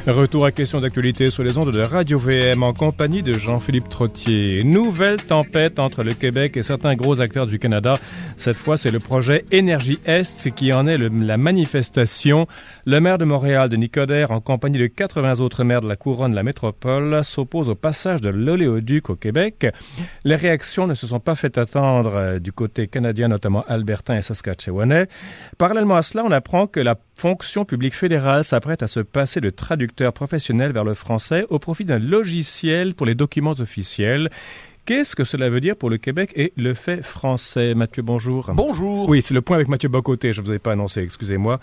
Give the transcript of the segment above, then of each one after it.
Retour à questions d'actualité sur les ondes de Radio VM en compagnie de Jean-Philippe Trottier. Nouvelle tempête entre le Québec et certains gros acteurs du Canada. Cette fois, c'est le projet Énergie Est qui en est la manifestation. Le maire de Montréal, Denis Coderre, en compagnie de 80 autres maires de la couronne de la métropole, s'oppose au passage de l'oléoduc au Québec. Les réactions ne se sont pas fait attendre du côté canadien, notamment albertain et saskatchewanais. Parallèlement à cela, on apprend que la fonction publique fédérale s'apprête à se passer de traducteur professionnel vers le français au profit d'un logiciel pour les documents officiels. Qu'est-ce que cela veut dire pour le Québec et le fait français? Mathieu, bonjour. Bonjour. Oui, c'est le point avec Mathieu Bocoté, je ne vous avais pas annoncé, excusez-moi.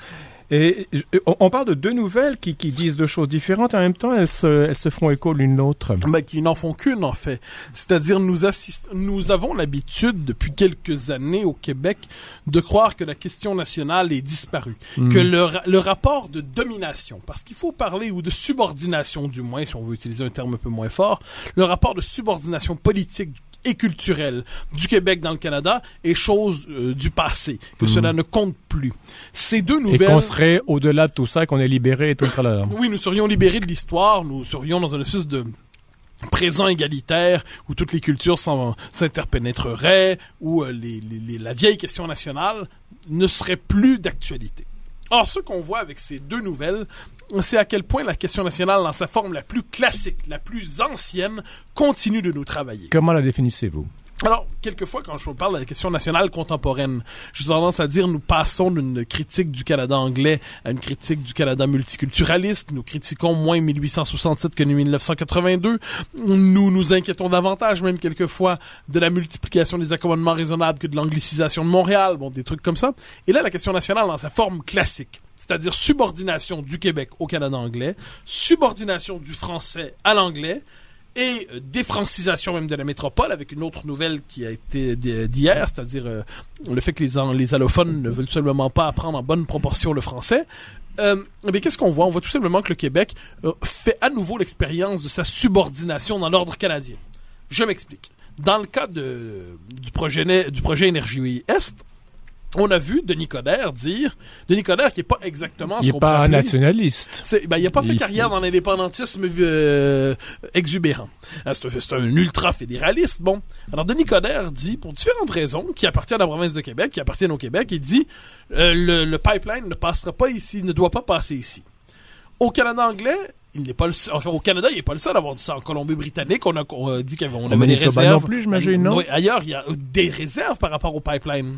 Et on parle de deux nouvelles qui disent deux choses différentes, et en même temps, elles se font écho l'une l'autre. Ben, qui n'en font qu'une, en fait. C'est-à-dire, nous avons l'habitude, depuis quelques années au Québec, de croire que la question nationale est disparue. Que le rapport de domination, parce qu'il faut parler, ou de subordination, du moins, si on veut utiliser un terme un peu moins fort, le rapport de subordination politique et culturelle du Québec dans le Canada est chose du passé, que cela ne compte plus. Ces deux nouvelles... Et qu'on serait au-delà de tout ça, qu'on est libéré et tout ça. Oui, nous serions libérés de l'histoire, nous serions dans une espèce de présent égalitaire où toutes les cultures s'interpénétreraient, où la vieille question nationale ne serait plus d'actualité. Or, ce qu'on voit avec ces deux nouvelles, c'est à quel point la question nationale, dans sa forme la plus classique, la plus ancienne, continue de nous travailler. Comment la définissez-vous? Alors, quelquefois, quand je parle de la question nationale contemporaine, j'ai tendance à dire nous passons d'une critique du Canada anglais à une critique du Canada multiculturaliste. Nous critiquons moins 1867 que 1982. Nous nous inquiétons davantage, même quelquefois, de la multiplication des accommodements raisonnables que de l'anglicisation de Montréal. Bon, des trucs comme ça. Et là, la question nationale dans sa forme classique, c'est-à-dire subordination du Québec au Canada anglais, subordination du français à l'anglais, et défrancisation même de la métropole, avec une autre nouvelle qui a été d'hier, c'est-à-dire le fait que les allophones ne veulent tout simplement pas apprendre en bonne proportion le français. Mais qu'est-ce qu'on voit? On voit tout simplement que le Québec fait à nouveau l'expérience de sa subordination dans l'ordre canadien. Je m'explique. Dans le cas du projet Énergie Est, on a vu Denis Coderre dire... Denis Coderre qui est pas exactement ce qu'on peut appeler... Il n'est pas nationaliste. Il n'a pas fait carrière dans l'indépendantisme exubérant. C'est un ultra-fédéraliste. Bon. Alors, Denis Coderre dit, pour différentes raisons, qui appartiennent à la province de Québec, qui appartiennent au Québec, il dit le pipeline ne passera pas ici, ne doit pas passer ici. Au Canada anglais... Il n'est pas le seul, enfin, au Canada, il n'est pas le seul à avoir dit ça. En Colombie-Britannique, on a dit qu'on avait des réserves. Non plus, j'imagine, non? Oui, ailleurs, il y a des réserves par rapport au pipeline.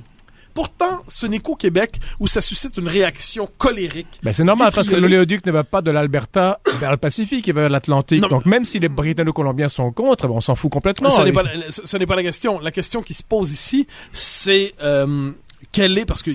Pourtant, ce n'est qu'au Québec où ça suscite une réaction colérique. Ben c'est normal, parce que l'oléoduc ne va pas de l'Alberta vers le Pacifique, il va vers l'Atlantique. Donc même si les Britanno-Colombiens sont contre, on s'en fout complètement. Ce n'est pas la question. La question qui se pose ici, c'est... quelle est, parce que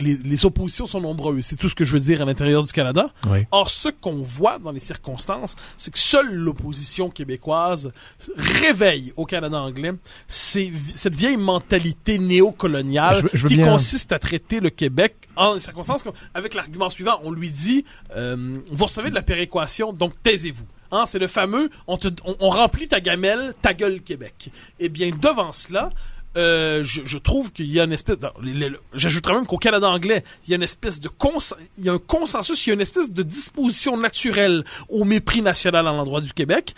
les oppositions sont nombreuses, c'est tout ce que je veux dire à l'intérieur du Canada. Oui. Or, ce qu'on voit dans les circonstances, c'est que seule l'opposition québécoise réveille au Canada anglais cette vieille mentalité néocoloniale qui consiste à traiter le Québec en circonstances avec l'argument suivant. On lui dit, vous recevez de la péréquation, donc taisez-vous. Hein, c'est le fameux, on remplit ta gamelle, ta gueule Québec. Eh bien, devant cela, je trouve qu'il y a une espèce j'ajouterais même qu'au Canada anglais, il y a une espèce de il y a un consensus, il y a une espèce de disposition naturelle au mépris national à l'endroit du Québec.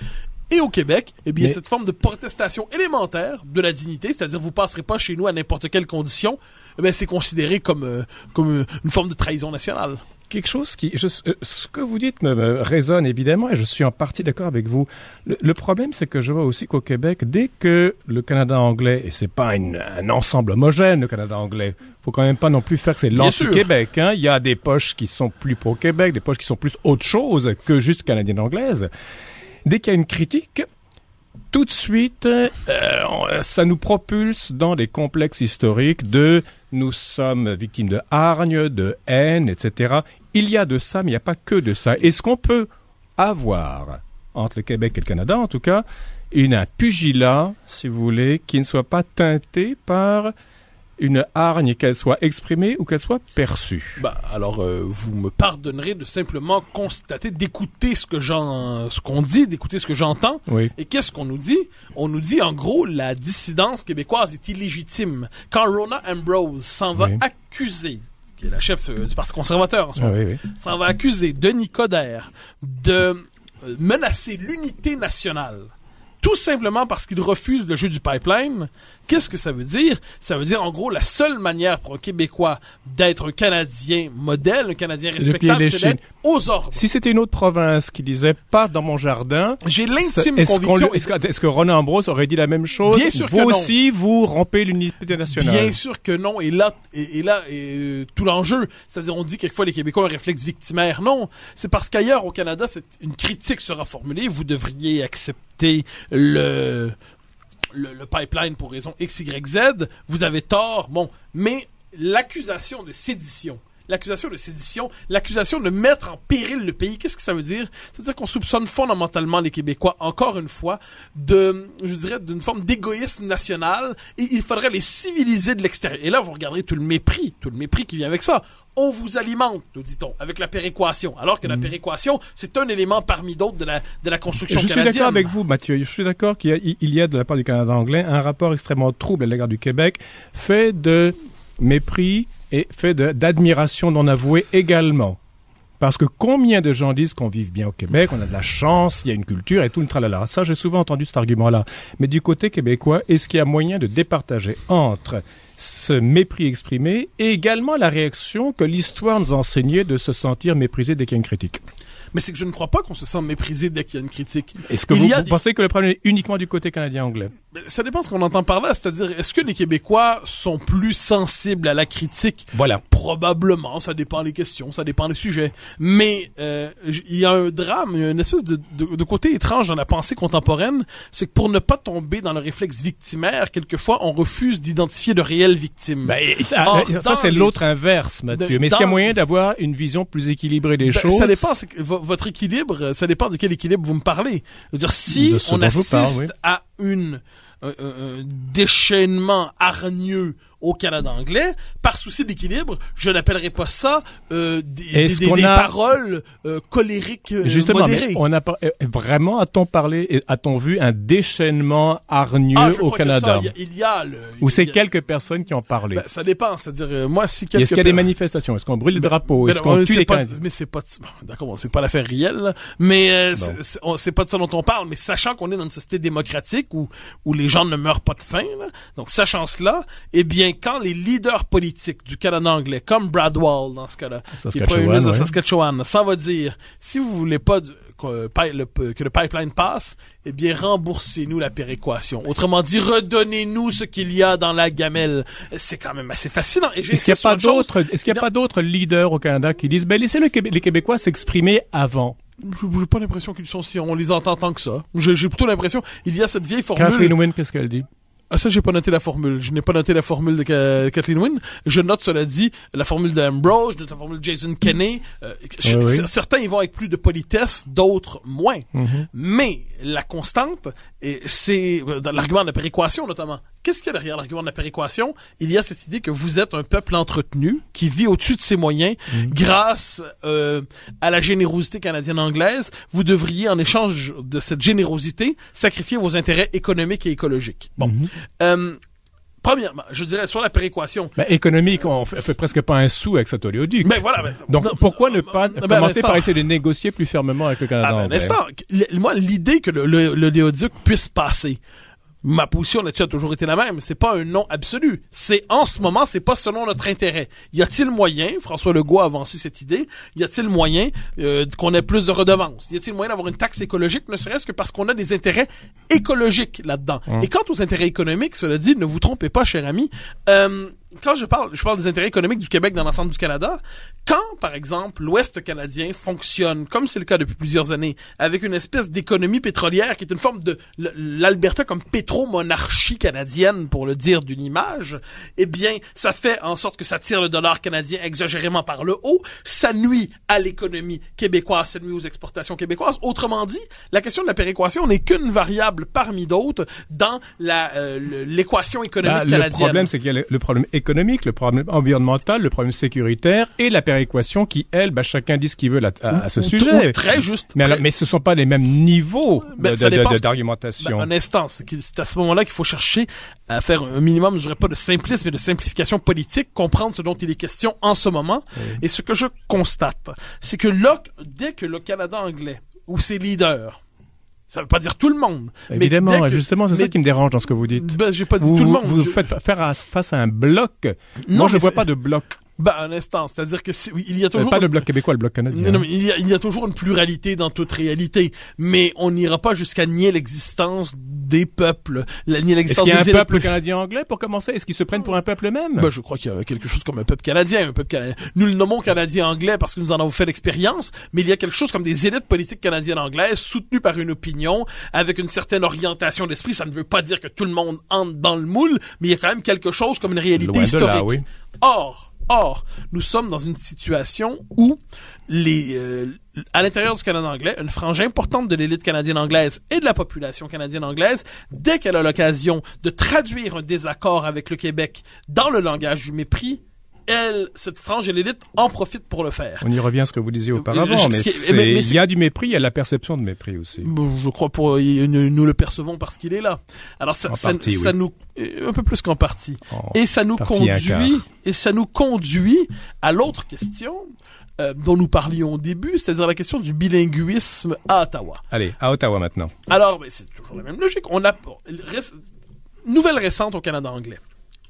Et au Québec, eh bien, cette forme de protestation élémentaire de la dignité, c'est-à-dire vous passerez pas chez nous à n'importe quelle condition, eh bien, c'est considéré comme une forme de trahison nationale. Quelque chose ce que vous dites me résonne évidemment et je suis en partie d'accord avec vous. Le problème, c'est que je vois aussi qu'au Québec, dès que le Canada anglais, et c'est pas un ensemble homogène, le Canada anglais, faut quand même pas non plus faire que c'est l'anti-Québec, hein. Il y a des poches qui sont plus pro-Québec, des poches qui sont plus autre chose que juste canadienne-anglaise. Dès qu'il y a une critique, tout de suite, ça nous propulse dans des complexes historiques de nous sommes victimes de hargne, de haine, etc. Il y a de ça, mais il n'y a pas que de ça. Est-ce qu'on peut avoir, entre le Québec et le Canada en tout cas, un pugilat, si vous voulez, qui ne soit pas teinté par une hargne, qu'elle soit exprimée ou qu'elle soit perçue? Alors, vous me pardonnerez de simplement constater, d'écouter ce qu'on dit, d'écouter ce que j'entends. Oui. Et qu'est-ce qu'on nous dit? On nous dit, en gros, la dissidence québécoise est illégitime. Quand Rona Ambrose s'en va accuser qui est la chef du Parti conservateur en ce moment, s'en va accuser Denis Coderre de menacer l'unité nationale. Tout simplement parce qu'il refuse le jeu du pipeline. Qu'est-ce que ça veut dire? Ça veut dire, en gros, la seule manière pour un Québécois d'être un Canadien modèle, un Canadien respectable, c'est d'être aux ordres. Si c'était une autre province qui disait « pas dans mon jardin », j'ai l'intime conviction... Est-ce que Ronan Ambrose aurait dit la même chose? Bien sûr que non. Vous non. aussi, vous rompez l'unité nationale. Bien sûr que non. Et là, tout l'enjeu. C'est-à-dire, on dit quelquefois les Québécois ont un réflexe victimaire. Non. C'est parce qu'ailleurs, au Canada, une critique sera formulée. Vous devriez accepter le pipeline pour raison X, Y, Z, vous avez tort, bon, mais l'accusation de sédition, l'accusation de mettre en péril le pays, qu'est-ce que ça veut dire? C'est-à-dire qu'on soupçonne fondamentalement les Québécois, encore une fois, d'une forme d'égoïsme national, et il faudrait les civiliser de l'extérieur. Et là, vous regarderez tout le mépris qui vient avec ça. On vous alimente, nous dit-on, avec la péréquation. Alors que la péréquation, c'est un élément parmi d'autres de la construction canadienne. Je suis d'accord avec vous, Mathieu. Je suis d'accord qu'il y a de la part du Canada anglais un rapport extrêmement trouble à l'égard du Québec, fait de mépris et fait d'admiration non avouée également. Parce que combien de gens disent qu'on vive bien au Québec, on a de la chance, il y a une culture et tout le tralala. Ça, j'ai souvent entendu cet argument-là. Mais du côté québécois, est-ce qu'il y a moyen de départager entre ce mépris exprimé et également la réaction que l'histoire nous a enseignée de se sentir méprisé dès qu'il y a une critique? Mais c'est que je ne crois pas qu'on se sent méprisé dès qu'il y a une critique. Est-ce que vous pensez que le problème est uniquement du côté canadien-anglais? Ça dépend de ce qu'on entend par là. C'est-à-dire, est-ce que les Québécois sont plus sensibles à la critique? Voilà. Probablement. Ça dépend des questions, ça dépend des sujets. Mais il y a un drame, il y a une espèce de côté étrange dans la pensée contemporaine. C'est que pour ne pas tomber dans le réflexe victimaire, quelquefois, on refuse d'identifier de réelles victimes. Ça c'est l'autre inverse, Mathieu. Mais est-ce qu'il y a moyen d'avoir une vision plus équilibrée des choses? Ça dépend. Votre équilibre, ça dépend de quel équilibre vous me parlez. Je veux dire, si on assiste à un déchaînement hargneux au Canada anglais, par souci d'équilibre, je n'appellerais pas ça des paroles colériques modérées. Vraiment, a-t-on vu un déchaînement hargneux au Canada? Ou c'est quelques personnes qui ont parlé? Ça dépend, c'est-à-dire, moi, si est-ce qu'il y a des manifestations? Est-ce qu'on brûle le drapeau? Est-ce qu'on tue les Canadiens? Mais c'est pas, d'accord, c'est pas l'affaire réelle, là, mais c'est pas de ça dont on parle, mais sachant qu'on est dans une société démocratique où les gens ne meurent pas de faim, là, donc sachant cela, eh bien, quand les leaders politiques du Canada anglais, comme Brad Wall dans ce cas-là, qui est premier ministre de Saskatchewan, ça va dire, si vous voulez pas que le pipeline passe, eh bien, remboursez-nous la péréquation. Autrement dit, redonnez-nous ce qu'il y a dans la gamelle. C'est quand même assez fascinant. Et est-ce qu'il n'y a pas d'autres leaders au Canada qui disent, laissez les Québécois s'exprimer avant? J'ai pas l'impression qu'ils sont si on les entend tant que ça. J'ai plutôt l'impression, il y a cette vieille formule. Kathleen Wynne, qu'est-ce qu'elle dit? Ah, ça, j'ai pas noté la formule. Je n'ai pas noté la formule de Kathleen Wynne. Je note, cela dit, la formule de Ambrose, je note la formule de Jason Kenney. Certains y vont avec plus de politesse, d'autres moins. Mm-hmm. Mais la constante, c'est dans l'argument de la péréquation, notamment. Qu'est-ce qu'il y a derrière l'argument de la péréquation? Il y a cette idée que vous êtes un peuple entretenu qui vit au-dessus de ses moyens grâce à la générosité canadienne-anglaise. Vous devriez, en échange de cette générosité, sacrifier vos intérêts économiques et écologiques. Bon. Premièrement, je dirais sur la péréquation. Économique, on fait presque pas un sou avec cet oléoduc. Donc, pourquoi ne pas commencer par essayer de négocier plus fermement avec le Canada anglais? Moi, l'idée que l'oléoduc puisse passer, ma position là-dessus a toujours été la même. C'est pas un non absolu. En ce moment, c'est pas selon notre intérêt. Y a-t-il moyen, François Legault a avancé cette idée, y a-t-il moyen qu'on ait plus de redevances? Y a-t-il moyen d'avoir une taxe écologique, ne serait-ce que parce qu'on a des intérêts écologiques là-dedans? Et quant aux intérêts économiques, cela dit, ne vous trompez pas, cher ami, quand je parle des intérêts économiques du Québec dans l'ensemble du Canada. Quand, par exemple, l'Ouest canadien fonctionne, comme c'est le cas depuis plusieurs années, avec une espèce d'économie pétrolière qui est une forme de l'Alberta comme pétromonarchie canadienne, pour le dire d'une image, eh bien, ça fait en sorte que ça tire le dollar canadien exagérément par le haut, ça nuit à l'économie québécoise, ça nuit aux exportations québécoises. Autrement dit, la question de la péréquation n'est qu'une variable parmi d'autres dans l'équation économique canadienne. Le problème, c'est qu'il y a le problème économique, le problème environnemental, le problème sécuritaire et la péréquation qui, elle, chacun dit ce qu'il veut à ce sujet. Très juste. Mais ce sont pas les mêmes niveaux d'argumentation. Un instant, c'est à ce moment-là qu'il faut chercher à faire un minimum, je dirais pas de simplisme, mais de simplification politique, comprendre ce dont il est question en ce moment. Oui. Et ce que je constate, c'est que là, dès que le Canada anglais ou ses leaders, ça veut pas dire tout le monde. Évidemment, justement, c'est ça qui me dérange dans ce que vous dites. J'ai pas dit tout le monde. Vous faites faire face à un bloc. Non, moi, je vois pas de bloc. Un instant, c'est-à-dire que il y a toujours pas le bloc québécois, le bloc canadien. Non, mais il y a toujours une pluralité dans toute réalité, mais on n'ira pas jusqu'à nier l'existence des peuples, nier l'existence. Est-ce qu'il y a un peuple canadien-anglais pour commencer? Est-ce qu'ils se prennent pour un peuple même? Je crois qu'il y a quelque chose comme un peuple canadien, Nous le nommons canadien-anglais parce que nous en avons fait l'expérience, mais il y a quelque chose comme des élites politiques canadiennes-anglaises soutenues par une opinion avec une certaine orientation d'esprit. Ça ne veut pas dire que tout le monde entre dans le moule, mais il y a quand même quelque chose comme une réalité historique. Là, oui. Or, nous sommes dans une situation où à l'intérieur du Canada anglais, une frange importante de l'élite canadienne anglaise et de la population canadienne anglaise, dès qu'elle a l'occasion de traduire un désaccord avec le Québec dans le langage du mépris, cette frange de l'élite en profite pour le faire. On y revient à ce que vous disiez auparavant, mais il y a du mépris, il y a la perception de mépris aussi. Je crois nous le percevons parce qu'il est là. Alors ça nous un peu plus qu'en partie. Et ça nous conduit à l'autre question dont nous parlions au début, c'est-à-dire la question du bilinguisme à Ottawa. Allez, à Ottawa maintenant. Alors, c'est toujours la même logique. Nouvelle récente au Canada anglais.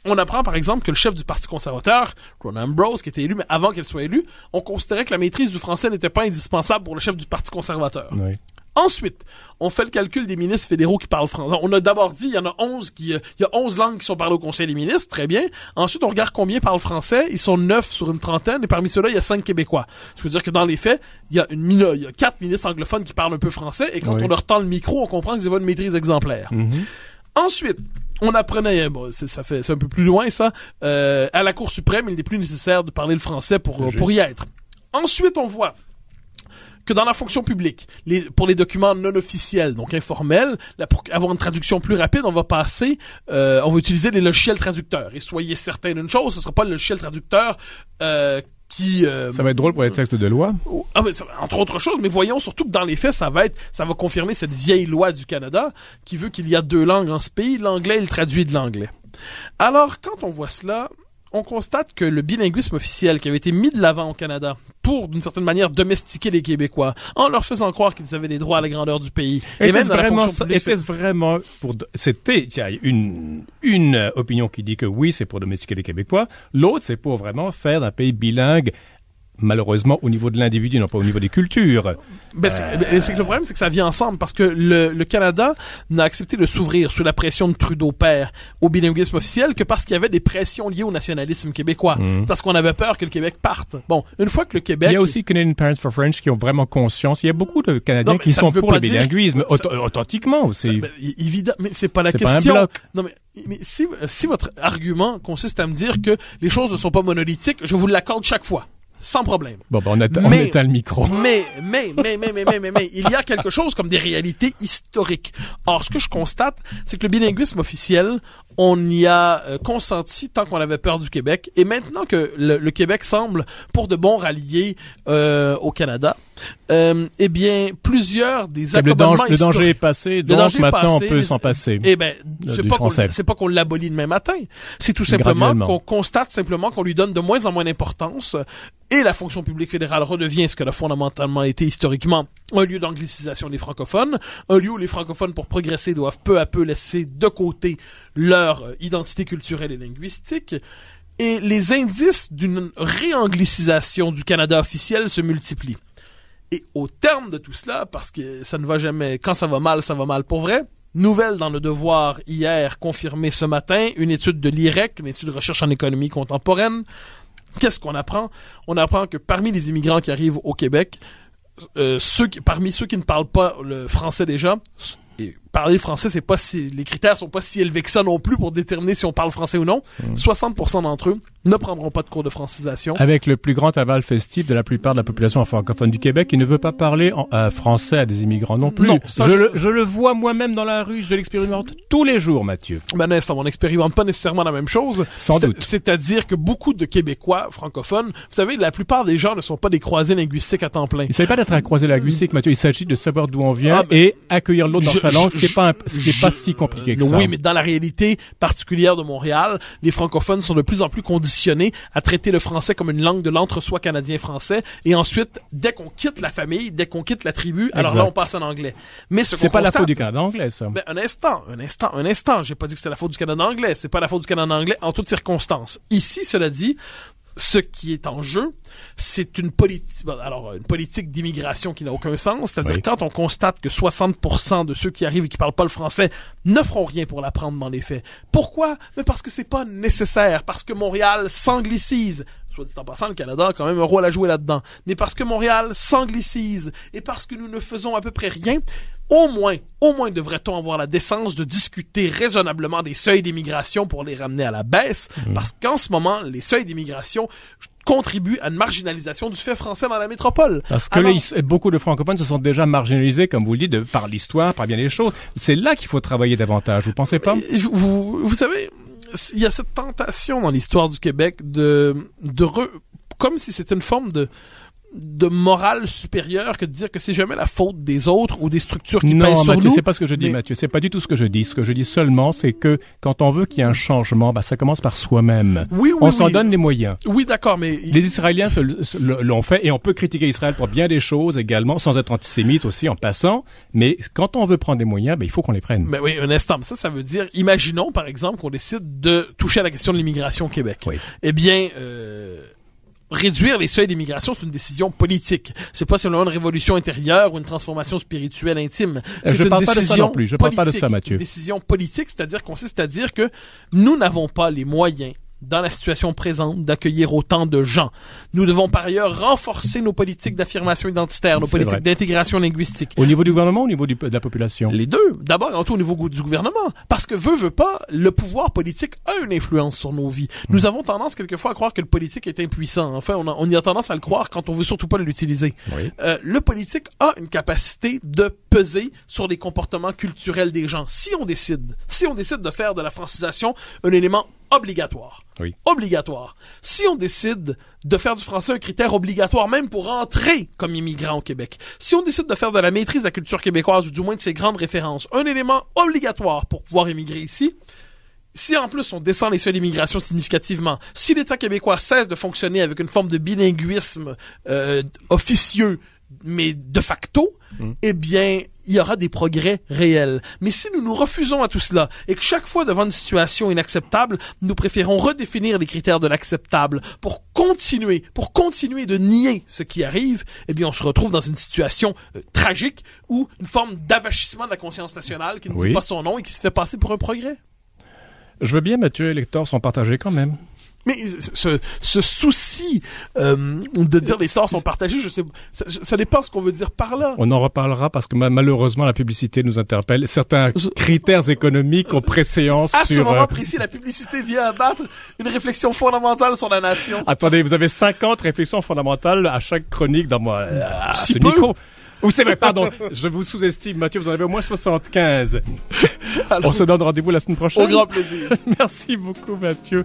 On apprend, par exemple, que le chef du Parti conservateur, Rona Ambrose, qui était élu, mais avant qu'elle soit élue, on considérait que la maîtrise du français n'était pas indispensable pour le chef du Parti conservateur. Oui. Ensuite, on fait le calcul des ministres fédéraux qui parlent français. On a d'abord dit, il y a 11 langues qui sont parlées au Conseil des ministres, très bien. Ensuite, on regarde combien parlent français. Ils sont 9 sur une trentaine, et parmi ceux-là, il y a 5 Québécois. Ce qui veut dire que dans les faits, il y a 4 ministres anglophones qui parlent un peu français, et quand on leur tend le micro, on comprend qu'ils ont une maîtrise exemplaire. Mm-hmm. Ensuite, on apprenait, c'est un peu plus loin ça, à la Cour suprême, il n'est plus nécessaire de parler le français pour y être. Ensuite, on voit que dans la fonction publique, pour les documents non officiels, donc informels, pour avoir une traduction plus rapide, on va utiliser les logiciels traducteurs. Et soyez certains d'une chose, ce sera pas le logiciel traducteur ça va être drôle pour les textes de loi. Entre autres choses, mais voyons surtout que dans les faits, ça va confirmer cette vieille loi du Canada qui veut qu'il y a 2 langues en ce pays, l'anglais et le traduit de l'anglais. Alors, quand on voit cela, on constate que le bilinguisme officiel qui avait été mis de l'avant au Canada pour, d'une certaine manière, domestiquer les Québécois, en leur faisant croire qu'ils avaient des droits à la grandeur du pays. Et même dans la fonction publique. Était-ce vraiment il y a une opinion qui dit que oui, c'est pour domestiquer les Québécois. L'autre, c'est pour vraiment faire d'un pays bilingue, malheureusement au niveau de l'individu, non pas au niveau des cultures. C'est que le problème, c'est que ça vient ensemble, parce que le Canada n'a accepté de s'ouvrir sous la pression de Trudeau père au bilinguisme officiel que parce qu'il y avait des pressions liées au nationalisme québécois. C'est parce qu'on avait peur que le Québec parte. Bon, une fois que le Québec... Il y a aussi Canadian Parents for French qui ont vraiment conscience. Il y a beaucoup de Canadiens qui sont pour le bilinguisme, authentiquement aussi. Évidemment, mais c'est pas la question. C'est pas un bloc. Non, mais si votre argument consiste à me dire que les choses ne sont pas monolithiques, je vous l'accorde chaque fois. Sans problème. Bon, on éteint le micro. Mais, il y a quelque chose comme des réalités historiques. Or, ce que je constate, c'est que le bilinguisme officiel, on y a consenti tant qu'on avait peur du Québec. Et maintenant que le Québec semble pour de bons ralliés au Canada, eh bien, plusieurs des accommodements le danger est passé, donc maintenant on peut s'en passer. Eh ben, c'est pas qu'on l'abolit demain matin. C'est tout simplement qu'on constate simplement qu'on lui donne de moins en moins d'importance et la fonction publique fédérale redevient ce qu'elle a fondamentalement été historiquement, un lieu d'anglicisation des francophones, un lieu où les francophones, pour progresser, doivent peu à peu laisser de côté leur identité culturelle et linguistique. Et les indices d'une réanglicisation du Canada officiel se multiplient. Et au terme de tout cela, parce que ça ne va jamais, quand ça va mal pour vrai, nouvelle dans le Devoir hier, confirmée ce matin, une étude de l'IREC, l'Institut de recherche en économie contemporaine. Qu'est-ce qu'on apprend? On apprend que parmi les immigrants qui arrivent au Québec, parmi ceux qui ne parlent pas le français déjà, et parler français, les critères sont pas si élevés que ça non plus pour déterminer si on parle français ou non. 60% d'entre eux ne prendront pas de cours de francisation. Avec le plus grand aval festif de la plupart de la population francophone du Québec qui ne veut pas parler français à des immigrants non plus. Non, ça, je le vois moi-même dans la rue, je l'expérimente tous les jours, Mathieu. Ben, on n'expérimente pas nécessairement la même chose. Sans doute. C'est-à-dire que beaucoup de Québécois francophones, vous savez, la plupart des gens ne sont pas des croisés linguistiques à temps plein. Il ne s'agit pas d'être un croisé linguistique, Mathieu. Il s'agit de savoir d'où on vient et accueillir l'autre dans sa langue, ce qui est pas si compliqué que ça. Oui, mais dans la réalité particulière de Montréal, les francophones sont de plus en plus conditionnés à traiter le français comme une langue de l'entre-soi canadien-français. Et ensuite, dès qu'on quitte la famille, dès qu'on quitte la tribu, alors là, on passe en anglais. Mais c'est pas la faute du Canada anglais, ça. Ben, un instant. J'ai pas dit que c'était la faute du Canada anglais. C'est pas la faute du Canada anglais en toutes circonstances. Ici, cela dit, ce qui est en jeu, c'est une politique d'immigration qui n'a aucun sens. C'est-à-dire quand on constate que 60% de ceux qui arrivent et qui parlent pas le français ne feront rien pour l'apprendre dans les faits. Pourquoi? Mais parce que c'est pas nécessaire. Parce que Montréal s'anglicise. Soit dit en passant, le Canada a quand même un rôle à jouer là-dedans. Mais parce que Montréal s'anglicise et parce que nous ne faisons à peu près rien, au moins devrait-on avoir la décence de discuter raisonnablement des seuils d'immigration pour les ramener à la baisse, parce qu'en ce moment, les seuils d'immigration contribuent à une marginalisation du fait français dans la métropole. Parce que beaucoup de francophones se sont déjà marginalisés, comme vous le dites, par l'histoire, par bien des choses. C'est là qu'il faut travailler davantage, vous pensez pas? Vous savez, il y a cette tentation dans l'histoire du Québec comme si c'était une forme de morale supérieure que de dire que c'est jamais la faute des autres ou des structures qui pèsent sur Mathieu, nous. C'est pas ce que je dis, Mathieu. C'est pas du tout ce que je dis. Ce que je dis seulement, c'est que quand on veut qu'il y ait un changement, ça commence par soi-même. On s'en donne les moyens. Oui, d'accord, mais les Israéliens l'ont fait et on peut critiquer Israël pour bien des choses également, sans être antisémite aussi en passant. Mais quand on veut prendre des moyens, il faut qu'on les prenne. Mais oui, un instant. Ça veut dire, imaginons par exemple qu'on décide de toucher à la question de l'immigration au Québec. Oui. Eh bien, réduire les seuils d'immigration, c'est une décision politique. C'est pas seulement une révolution intérieure ou une transformation spirituelle intime. C'est une décision politique. Je parle pas de ça, Mathieu. Une décision politique, c'est-à-dire consiste à dire que nous n'avons pas les moyens dans la situation présente d'accueillir autant de gens. Nous devons par ailleurs renforcer nos politiques d'affirmation identitaire, nos politiques d'intégration linguistique. Au niveau du gouvernement ou au niveau de la population? Les deux. D'abord, en tout au niveau du gouvernement. Parce que veut pas, le pouvoir politique a une influence sur nos vies. Nous avons tendance quelquefois à croire que le politique est impuissant. Enfin, on y a tendance à le croire quand on veut surtout pas l'utiliser. Oui. Le politique a une capacité de peser sur les comportements culturels des gens. Si on décide de faire de la francisation un élément obligatoire. Oui. Obligatoire. Si on décide de faire du français un critère obligatoire même pour entrer comme immigrant au Québec, si on décide de faire de la maîtrise de la culture québécoise ou du moins de ses grandes références un élément obligatoire pour pouvoir immigrer ici, si en plus on descend les seuils d'immigration significativement, si l'État québécois cesse de fonctionner avec une forme de bilinguisme officieux mais de facto, eh bien, il y aura des progrès réels. Mais si nous nous refusons à tout cela et que chaque fois devant une situation inacceptable, nous préférons redéfinir les critères de l'acceptable pour continuer de nier ce qui arrive, eh bien, on se retrouve dans une situation tragique où une forme d'avachissement de la conscience nationale qui ne dit pas son nom et qui se fait passer pour un progrès. Je veux bien, Mathieu, les torts sont partagés quand même. Mais ce souci de dire les torts sont partagés, je sais, ça dépend ce qu'on veut dire par là. On en reparlera parce que malheureusement la publicité nous interpelle. Certains critères économiques ont préséance sur... À ce moment précis, la publicité vient abattre une réflexion fondamentale sur la nation. Attendez, vous avez 50 réflexions fondamentales à chaque chronique dans si ce peu. micro. Ou c'est vrai, pardon, je vous sous-estime, Mathieu, vous en avez au moins 75. Alors, on se donne rendez-vous la semaine prochaine. Au grand plaisir. Merci beaucoup, Mathieu.